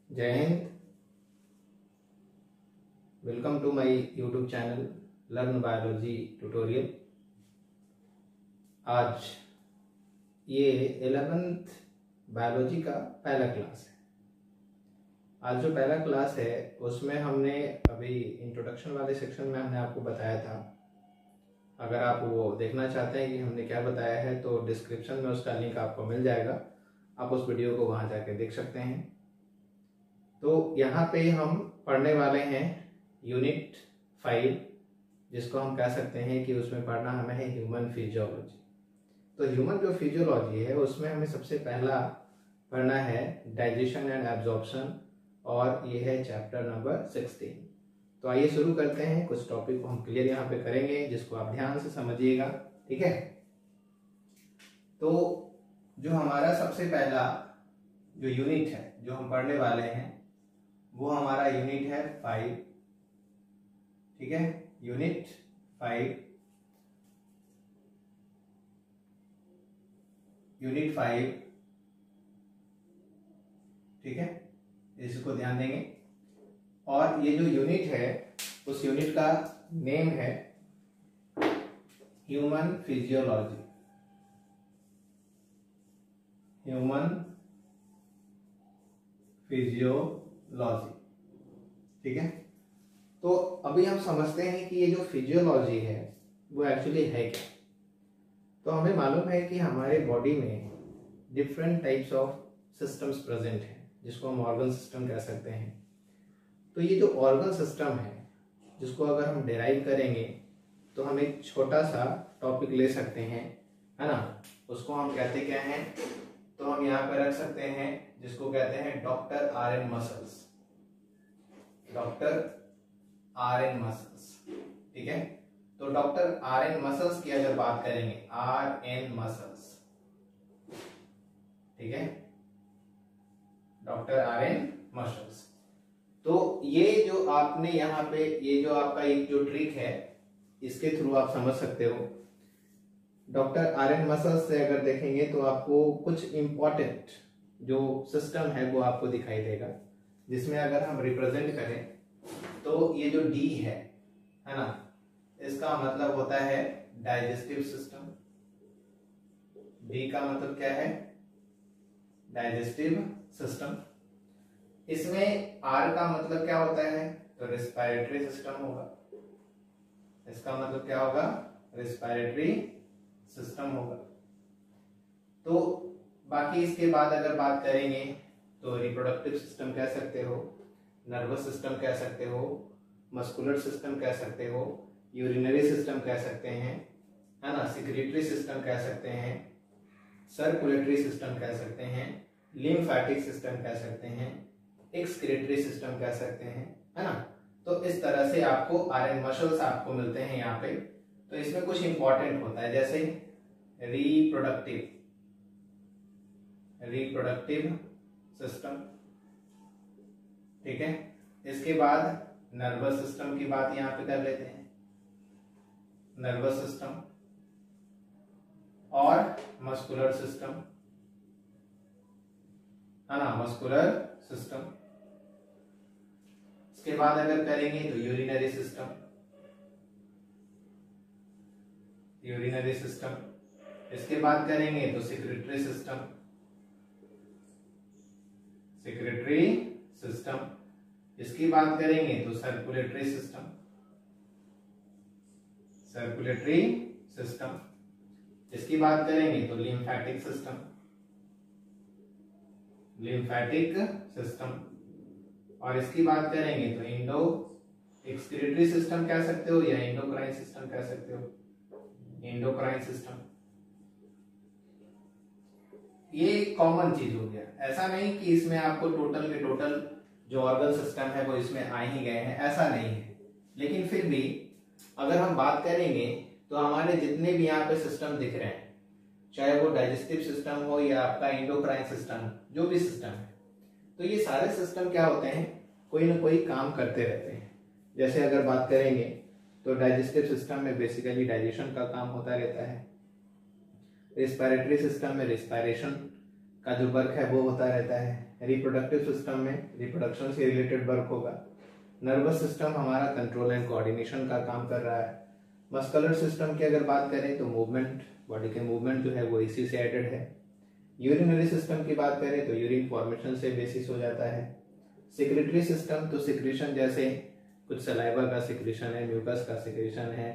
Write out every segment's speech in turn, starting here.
जय हिंद। Welcome to my YouTube channel learn biology tutorial. आज ये 11th बायोलॉजी का पहला क्लास है। आज जो पहला क्लास है उसमें हमने अभी इंट्रोडक्शन वाले सेक्शन में हमने आपको बताया था। अगर आप वो देखना चाहते हैं कि हमने क्या बताया है तो डिस्क्रिप्शन में उसका लिंक आपको मिल जाएगा, आप उस वीडियो को वहाँ जाके देख सकते हैं। तो यहाँ पे हम पढ़ने वाले हैं यूनिट 5, जिसको हम कह सकते हैं कि उसमें पढ़ना हमें है ह्यूमन फिजियोलॉजी। तो ह्यूमन जो फिजियोलॉजी है उसमें हमें सबसे पहला पढ़ना है डाइजेशन एंड एब्जॉर्प्शन, और ये है चैप्टर नंबर 16। तो आइए शुरू करते हैं। कुछ टॉपिक को हम क्लियर यहाँ पे करेंगे जिसको आप ध्यान से समझिएगा, ठीक है। तो जो हमारा सबसे पहला जो यूनिट है जो हम पढ़ने वाले हैं वो हमारा यूनिट है 5, ठीक है। यूनिट 5 ठीक है, इसको ध्यान देंगे। और ये जो यूनिट है उस यूनिट का नेम है ह्यूमन फिजियोलॉजी। ह्यूमन फिजियोलॉजी, ठीक है। तो अभी हम समझते हैं कि ये जो फिजियोलॉजी है वो एक्चुअली है क्या। तो हमें मालूम है कि हमारे बॉडी में different types of systems present हैं, जिसको हम ऑर्गन सिस्टम कह सकते हैं। तो ये जो ऑर्गन सिस्टम है जिसको अगर हम डिराइव करेंगे तो हम एक छोटा सा टॉपिक ले सकते हैं, है ना। उसको हम कहते क्या हैं, तो हम यहाँ पे रख सकते हैं जिसको कहते हैं doctor Aryan muscles. Doctor Aryan muscles, ठीक है। तो डॉक्टर आर्यन मसल्स की अगर बात करेंगे, आरएन मसल्स, ठीक है, डॉक्टर आर्यन मसल्स। तो ये जो आपने यहाँ पे ये जो आपका एक जो ट्रिक है इसके थ्रू आप समझ सकते हो। डॉक्टर आर्यन मसल्स से अगर देखेंगे तो आपको कुछ इंपॉर्टेंट जो सिस्टम है वो आपको दिखाई देगा, जिसमें अगर हम रिप्रेजेंट करें तो ये जो डी है ना, इसका मतलब होता है डाइजेस्टिव सिस्टम। डी का मतलब क्या है, डाइजेस्टिव सिस्टम। इसमें आर का मतलब क्या होता है, तो रेस्पिरेटरी सिस्टम होगा। इसका मतलब क्या होगा, रेस्पिरेटरी सिस्टम होगा। तो बाकी इसके बाद अगर बात करेंगे तो रिप्रोडक्टिव सिस्टम कह सकते हो, नर्वस सिस्टम कह सकते हो, मस्कुलर सिस्टम कह सकते हो, यूरिनरी सिस्टम कह सकते हैं, है ना, सिक्रेटरी सिस्टम कह सकते हैं, सर्कुलेटरी सिस्टम कह सकते हैं, लिम्फेटिक सिस्टम कह सकते हैं, एक्सक्रीटरी सिस्टम कह सकते हैं, है ना। तो इस तरह से आपको आर्यन मसल्स आपको मिलते हैं यहाँ पे। तो इसमें कुछ इंपॉर्टेंट होता है, जैसे रिप्रोडक्टिव सिस्टम, ठीक है। इसके बाद नर्वस सिस्टम की बात यहाँ पे कर लेते हैं, नर्वस सिस्टम और मस्कुलर सिस्टम, है ना, मस्कुलर सिस्टम। इसके बाद अगर करेंगे तो यूरिनरी सिस्टम, यूरिनरी सिस्टम। इसके बाद करेंगे तो सेक्रेटरी सिस्टम, सेक्रेटरी सिस्टम। इसकी बात करेंगे तो सर्कुलेटरी सिस्टम, सर्कुलेटरी सिस्टम। इसकी बात करेंगे तो लिम्फेटिक सिस्टम, लिम्फेटिक सिस्टम। और इसकी बात करेंगे तो इंडो एक्सक्रीटरी सिस्टम कह सकते हो या इंडोक्राइन सिस्टम कह सकते हो, इंडोक्राइन सिस्टम। ये कॉमन चीज हो गया। ऐसा नहीं कि इसमें आपको टोटल के टोटल जो ऑर्गन सिस्टम है वो इसमें आ ही गए हैं, ऐसा नहीं है। लेकिन फिर भी अगर हम बात करेंगे तो हमारे जितने भी यहाँ पे सिस्टम दिख रहे हैं, चाहे वो डाइजेस्टिव सिस्टम हो या आपका इंडोक्राइन सिस्टम, जो भी सिस्टम है, तो ये सारे सिस्टम क्या होते हैं, कोई ना कोई काम करते रहते हैं। जैसे अगर बात करेंगे तो डाइजेस्टिव सिस्टम में बेसिकली डाइजेशन का काम होता रहता है। रेस्पिरेटरी सिस्टम में रेस्पिरेशन का जो वर्क है वो होता रहता है। रिप्रोडक्टिव सिस्टम में रिप्रोडक्शन से रिलेटेड वर्क होगा। नर्वस सिस्टम हमारा कंट्रोल एंड कोऑर्डिनेशन का काम कर रहा है। मस्कुलर सिस्टम की अगर बात करें तो मूवमेंट, बॉडी के मूवमेंट जो है वो इसी से एडेड है। यूरिनरी सिस्टम की बात करें तो यूरिन फॉर्मेशन से बेसिस हो जाता है। सेक्रेटरी सिस्टम तो सिक्रीशन, जैसे कुछ सलाइवा का सिक्रीशन है, म्यूकस का सिक्रीशन है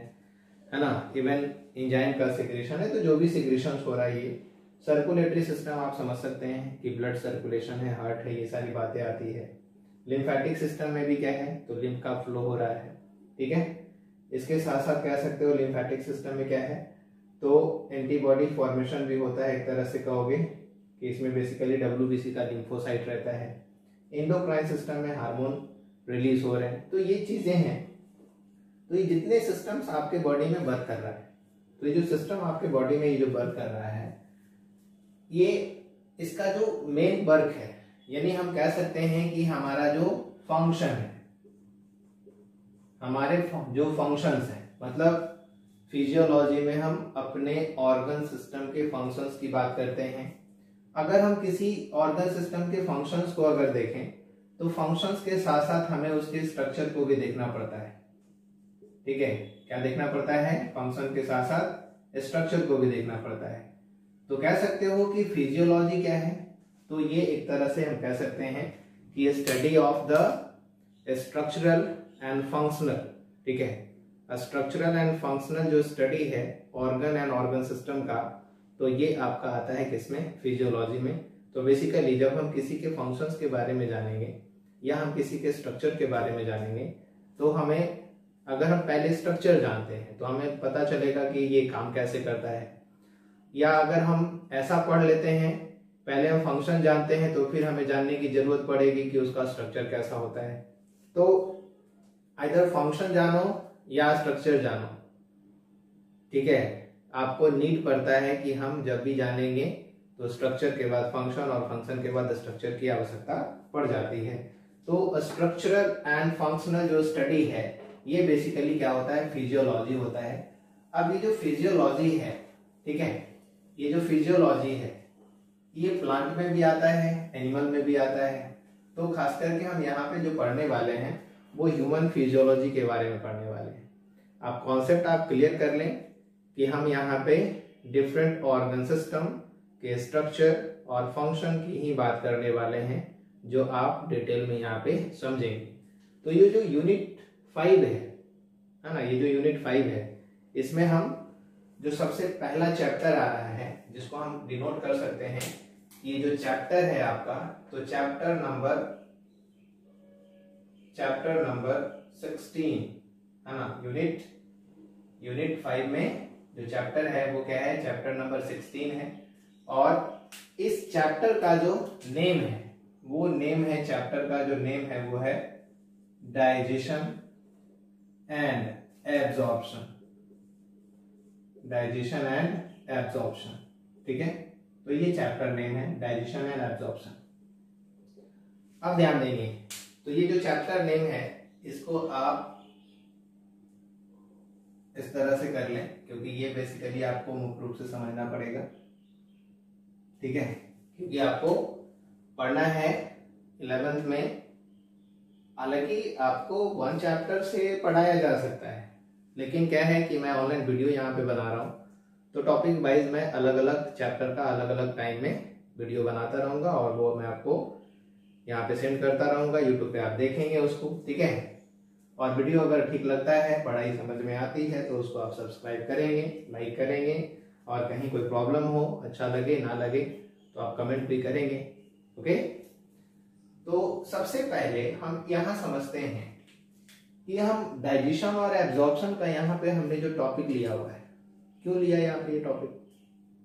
ना, इवन एंजाइम का सिक्रीशन है, तो जो भी सिक्रीशन हो रहा है ये। सर्कुलेटरी सिस्टम आप समझ सकते हैं कि ब्लड सर्कुलेशन है, हार्ट है, ये सारी बातें आती है। लिम्फेटिक सिस्टम में भी क्या है, तो लिम्फ का फ्लो हो रहा है, ठीक है। इसके साथ साथ कह सकते हो लिम्फेटिक सिस्टम में क्या है, तो एंटीबॉडी फॉर्मेशन भी होता है, एक तरह से कहोगे कि इसमें बेसिकली WBC का लिम्फोसाइट रहता है। एंडोक्राइन सिस्टम में हार्मोन रिलीज हो रहे हैं। तो ये चीजें हैं। तो ये जितने सिस्टम्स आपके बॉडी में वर्क कर रहा है, तो ये जो सिस्टम आपके बॉडी में ये जो वर्क कर रहा है, ये इसका जो मेन वर्क है, यानी हम कह सकते हैं कि हमारा जो फंक्शन है, हमारे जो फंक्शंस हैं, मतलब फिजियोलॉजी में हम अपने ऑर्गन सिस्टम के फंक्शंस की बात करते हैं। अगर हम किसी ऑर्गन सिस्टम के फंक्शंस को अगर देखें तो फंक्शंस के साथ साथ हमें उसके स्ट्रक्चर को भी देखना पड़ता है, ठीक है। क्या देखना पड़ता है, फंक्शन के साथ साथ स्ट्रक्चर को भी देखना पड़ता है। तो कह सकते हो कि फिजियोलॉजी क्या है, तो ये एक तरह से हम कह सकते हैं कि study of the structural and functional, ठीक है। स्ट्रक्चरल एंड फंक्शनल जो स्टडी है ऑर्गन एंड ऑर्गन सिस्टम का, तो ये आपका आता है किसमें, फिजियोलॉजी में। तो बेसिकली जब हम किसी के फंक्शंस के बारे में जानेंगे या हम किसी के स्ट्रक्चर के बारे में जानेंगे, तो हमें, अगर हम पहले स्ट्रक्चर जानते हैं तो हमें पता चलेगा कि ये काम कैसे करता है। या अगर हम ऐसा पढ़ लेते हैं, पहले हम फंक्शन जानते हैं तो फिर हमें जानने की जरूरत पड़ेगी कि उसका स्ट्रक्चर कैसा होता है। तो इधर फंक्शन जानो या स्ट्रक्चर जानो, ठीक है। आपको नीड पड़ता है कि हम जब भी जानेंगे तो स्ट्रक्चर के बाद फंक्शन और फंक्शन के बाद स्ट्रक्चर की आवश्यकता पड़ जाती है। तो स्ट्रक्चरल एंड फंक्शनल जो स्टडी है ये बेसिकली क्या होता है, फिजियोलॉजी होता है। अब ये जो फिजियोलॉजी है, ठीक है, ये जो फिजियोलॉजी है ये प्लांट में भी आता है, एनिमल में भी आता है। तो खास करके हम यहाँ पे जो पढ़ने वाले हैं वो ह्यूमन फिजियोलॉजी के बारे में पढ़ने वाले हैं। आप कॉन्सेप्ट आप क्लियर कर लें कि हम यहाँ पे डिफरेंट ऑर्गन सिस्टम के स्ट्रक्चर और फंक्शन की ही बात करने वाले हैं, जो आप डिटेल में यहाँ पे समझेंगे। तो ये जो यूनिट 5 है ना, ये जो यूनिट 5 है, इसमें हम जो सबसे पहला चैप्टर आ रहा है जिसको हम डिनोट कर सकते हैं, ये जो चैप्टर है आपका, तो चैप्टर नंबर 16 है ना। यूनिट 5 में जो चैप्टर है वो क्या है, चैप्टर नंबर 16 है। और इस चैप्टर का जो नेम है, वो नेम है, चैप्टर का जो नेम है वो है digestion and absorption. Digestion and absorption, ठीक है। तो ये चैप्टर नेम है, डाइजेशन एंड एब्जॉर्प्शन। अब ध्यान देंगे, तो ये जो चैप्टर नेम है इसको आप इस तरह से कर लें, क्योंकि ये बेसिकली आपको मुख्य रूप से समझना पड़ेगा, ठीक है, क्योंकि आपको पढ़ना है 11th में। हालांकि आपको 1 चैप्टर से पढ़ाया जा सकता है, लेकिन क्या है कि मैं ऑनलाइन वीडियो यहाँ पे बना रहा हूँ, तो टॉपिक वाइज मैं अलग अलग चैप्टर का अलग अलग टाइम में वीडियो बनाता रहूंगा और वो मैं आपको यहाँ पे सेंड करता रहूंगा, यूट्यूब पे आप देखेंगे उसको, ठीक है। और वीडियो अगर ठीक लगता है, पढ़ाई समझ में आती है, तो उसको आप सब्सक्राइब करेंगे, लाइक करेंगे, और कहीं कोई प्रॉब्लम हो, अच्छा लगे ना लगे तो आप कमेंट भी करेंगे, ओके। तो सबसे पहले हम यहाँ समझते हैं कि हम डाइजेशन और एब्जॉर्प्शन का यहाँ पे हमने जो टॉपिक लिया हुआ है, क्यों लिया यहाँ पे ये टॉपिक,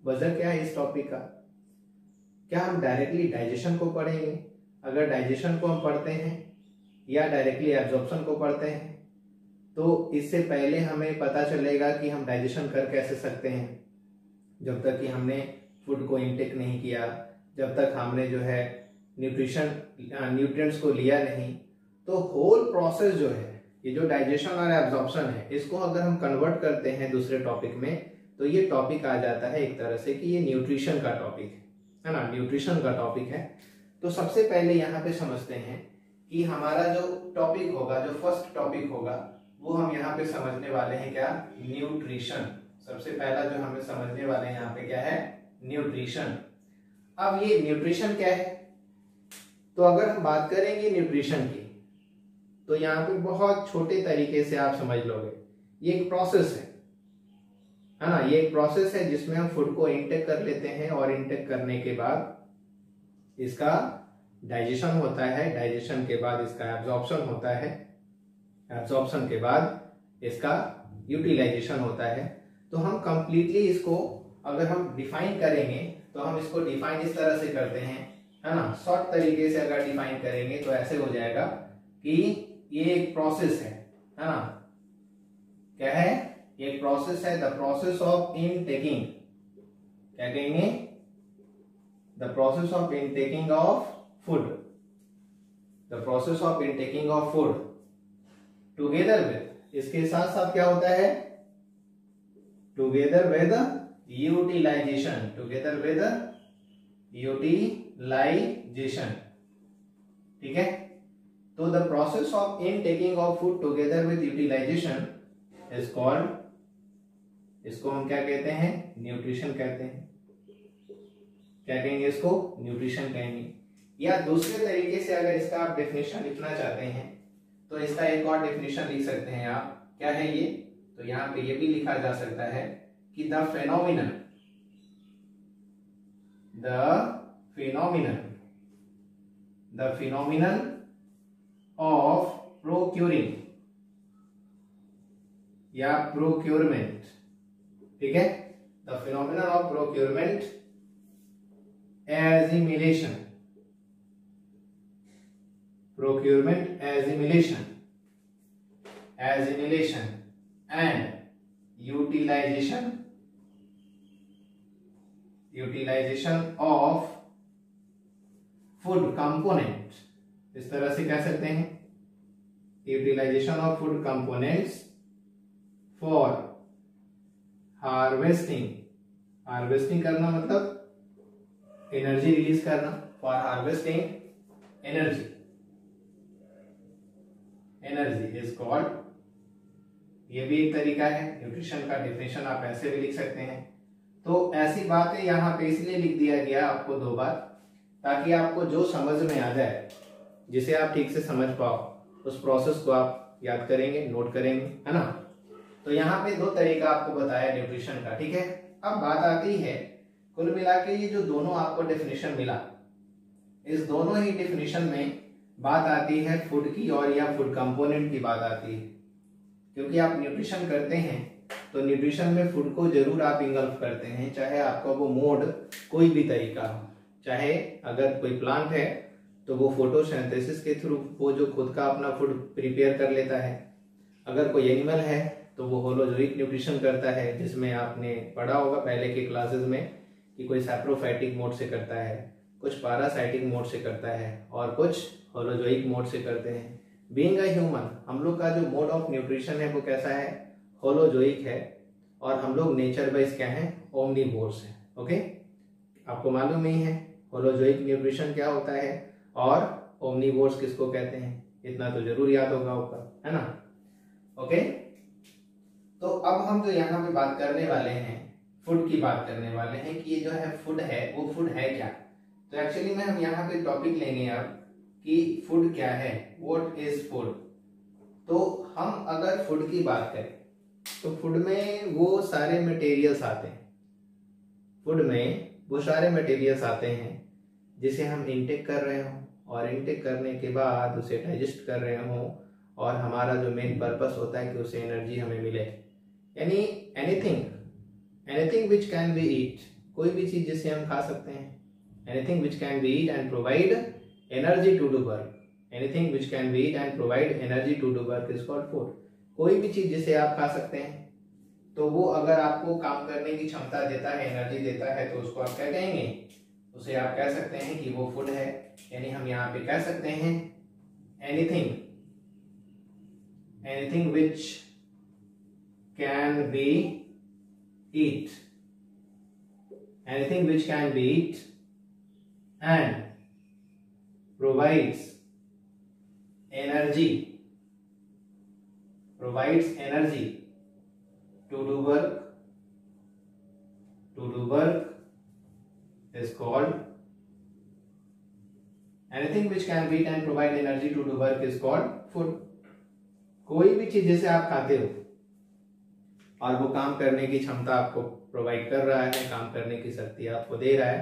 वजह क्या है इस टॉपिक का। क्या हम डायरेक्टली डाइजेशन को पढ़ेंगे, अगर डाइजेशन को हम पढ़ते हैं या डायरेक्टली एब्जॉर्प्शन को पढ़ते हैं, तो इससे पहले हमें पता चलेगा कि हम डाइजेशन कर कैसे सकते हैं। जब तक कि हमने फूड को इनटेक नहीं किया, जब तक हमने जो है न्यूट्रिएंट्स को लिया नहीं, तो होल प्रोसेस जो है, ये जो डाइजेशन और एब्जॉर्प्शन है, इसको अगर हम कन्वर्ट करते हैं दूसरे टॉपिक में, तो ये टॉपिक आ जाता है एक तरह से कि ये न्यूट्रिशन का टॉपिक है ना, न्यूट्रिशन का टॉपिक है। तो सबसे पहले यहाँ पे समझते हैं कि हमारा जो टॉपिक होगा, जो फर्स्ट टॉपिक होगा, वो हम यहाँ पे समझने वाले हैं क्या, न्यूट्रिशन। सबसे पहला जो हमें समझने वाले हैं यहाँ पे क्या है, न्यूट्रिशन। अब ये न्यूट्रिशन क्या है, तो अगर हम बात करेंगे न्यूट्रिशन की, तो यहाँ पे बहुत छोटे तरीके से आप समझ लोगे। ये एक प्रोसेस है ना, ये एक प्रोसेस है जिसमें हम फूड को इनटेक कर लेते हैं और इनटेक करने के बाद इसका डाइजेशन होता है, डाइजेशन के बाद इसका एब्जॉर्प्शन होता है, एब्जॉर्प्शन के बाद इसका यूटिलाइजेशन होता है। तो हम कंप्लीटली इसको अगर हम डिफाइन करेंगे तो हम इसको डिफाइन इस तरह से करते हैं, है ना, शॉर्ट तरीके से अगर डिफाइन करेंगे तो ऐसे हो जाएगा कि ये एक प्रोसेस है ना, क्या है, ये एक प्रोसेस है, द प्रोसेस ऑफ इनटेकिंग, क्या कहेंगे, the process of intaking of food, the process of intaking of food together with, इसके साथ साथ क्या होता है, together with utilization, together with utilization, ठीक है। तो the process of intaking of food together with utilization is called, इसको हम क्या कहते हैं, न्यूट्रिशन कहते हैं। क्या कहेंगे इसको, न्यूट्रिशन कहेंगे। या दूसरे तरीके से अगर इसका आप डेफिनेशन लिखना चाहते हैं तो इसका एक और डेफिनेशन लिख सकते हैं आप, क्या है ये, तो यहाँ पे ये भी लिखा जा सकता है कि the phenomenon, the phenomenon of procuring या प्रोक्योरमेंट, ठीक है, the phenomenon of procurement assimilation, procurement, assimilation and utilization of food component, इस तरह से कह सकते हैं, utilization of food components for harvesting करना मतलब एनर्जी रिलीज करना, for harvesting energy is called, ये भी एक तरीका है। न्यूट्रिशन का डेफिनेशन आप ऐसे भी लिख सकते हैं। तो ऐसी बातें यहाँ पे इसलिए लिख दिया गया आपको दो बार, ताकि आपको जो समझ में आ जाए, जिसे आप ठीक से समझ पाओ, उस प्रोसेस को आप याद करेंगे, नोट करेंगे, है ना। तो यहाँ पे दो तरीका आपको बताया न्यूट्रिशन का, ठीक है। अब बात आती है, कुल मिला के ये जो दोनों आपको डेफिनेशन मिला, इस दोनों ही डेफिनेशन में बात आती है फूड की, और या फूड कंपोनेंट की बात आती है। क्योंकि आप न्यूट्रिशन करते हैं तो न्यूट्रिशन में फूड को जरूर आप इंगल्फ करते हैं, चाहे आपका वो मोड कोई भी तरीका हो। चाहे अगर कोई प्लांट है तो वो फोटोसिंथेसिस के थ्रू वो जो खुद का अपना फूड प्रिपेयर कर लेता है, अगर कोई एनिमल है तो वो होलोजोइक न्यूट्रिशन करता है, जिसमें आपने पढ़ा होगा पहले के क्लासेस में कि कोई सैप्रोफाइटिक मोड से करता है, कुछ पैरासाइटिक मोड से करता है, और कुछ होलोजोइक मोड से करते हैं। बीइंग अ ह्यूमन, हम लोग का जो मोड ऑफ न्यूट्रिशन है वो कैसा है, होलोजोइक है, और हम लोग नेचर वाइज क्या है, ओमनीवोर्स है। ओके, आपको मालूम ही है होलोजोइक न्यूट्रिशन क्या होता है और ओमनीवोर्स किसको कहते हैं, इतना तो जरूर याद होगा ऊपर, है ना। ओके, तो अब हम जो यहाँ पे बात करने वाले हैं, फूड की बात करने वाले हैं कि ये जो है फूड है, वो फूड है क्या। तो एक्चुअली में हम यहाँ पे टॉपिक लेंगे अब कि फूड क्या है, व्हाट इज फूड। तो हम अगर फूड की बात करें तो फूड में वो सारे मटेरियल्स आते हैं, फूड में वो सारे मटेरियल्स आते हैं जिसे हम इनटेक कर रहे हों, और इनटेक करने के बाद उसे डाइजेस्ट कर रहे हों, और हमारा जो मेन पर्पस होता है कि उसे एनर्जी हमें मिले। यानी anything which can be eat, कोई भी चीज जिसे हम खा सकते हैं, anything which can be eat and provide energy to do work, anything which can be eat and provide energy to do work is called food. कोई भी चीज जिसे आप खा सकते हैं तो वो अगर आपको काम करने की क्षमता देता है, एनर्जी देता है, तो उसको आप क्या कहेंगे, उसे आप कह सकते हैं कि वो फूड है। यानी हम यहाँ पे कह सकते हैं anything which can be eat, anything which can be eat and provides energy to do work is called, anything which can beat and provide energy to do work is called food. कोई भी चीज जैसे आप खाते हो और वो काम करने की क्षमता आपको प्रोवाइड कर रहा है, काम करने की शक्ति आपको दे रहा है,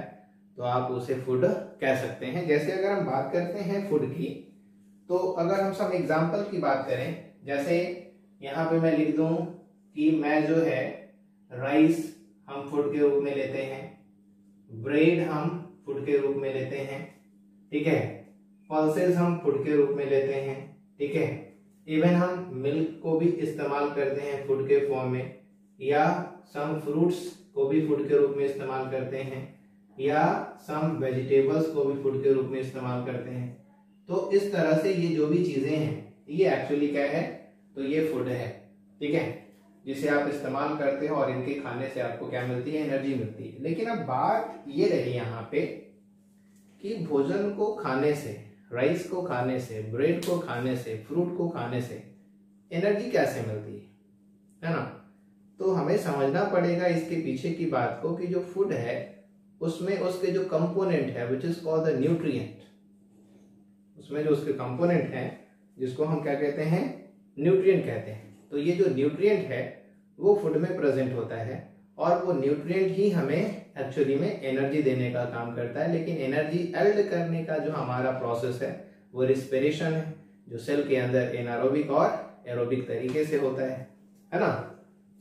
तो आप उसे फूड कह सकते हैं। जैसे अगर हम बात करते हैं फूड की, तो अगर हम सम एग्जांपल की बात करें, जैसे यहाँ पे मैं लिख दूं कि मैं जो है राइस हम फूड के रूप में लेते हैं, ब्रेड हम फूड के रूप में लेते हैं, ठीक है, पल्सेस हम फूड के रूप में लेते हैं, ठीक है, इवन हम मिल्क को भी इस्तेमाल करते हैं फूड के फॉर्म में, या सम फ्रूट्स को भी फूड के रूप में इस्तेमाल करते हैं, या सम वेजिटेबल्स को भी फूड के रूप में इस्तेमाल करते हैं। तो इस तरह से ये जो भी चीजें हैं ये एक्चुअली क्या है, तो ये फूड है, ठीक है, जिसे आप इस्तेमाल करते हो और इनके खाने से आपको क्या मिलती है, एनर्जी मिलती है। लेकिन अब बात ये रही यहाँ पे कि भोजन को खाने से, राइस को खाने से, ब्रेड को खाने से, फ्रूट को खाने से एनर्जी कैसे मिलती है ना। तो हमें समझना पड़ेगा इसके पीछे की बात को कि जो फूड है उसमें उसके जो कंपोनेंट है which is called the nutrient, उसमें जो उसके कंपोनेंट हैं जिसको हम क्या कहते हैं, न्यूट्रिएंट कहते हैं। तो ये जो न्यूट्रिएंट है वो फूड में प्रेजेंट होता है और वो न्यूट्रिएंट ही हमें एक्चुअली में एनर्जी देने का काम करता है। लेकिन एनर्जी एल्ड करने का जो हमारा प्रोसेस है वो रिस्पिरेशन है, जो सेल के अंदर एनारोबिक और एरोबिक तरीके से होता है ना।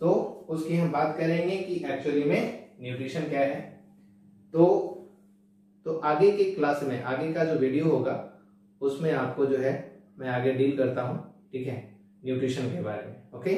तो उसकी हम बात करेंगे कि एक्चुअली में न्यूट्रिशन क्या है। तो आगे की क्लास में, आगे का जो वीडियो होगा उसमें आपको जो है मैं आगे डील करता हूँ, ठीक है, न्यूट्रिशन के बारे में। ओके।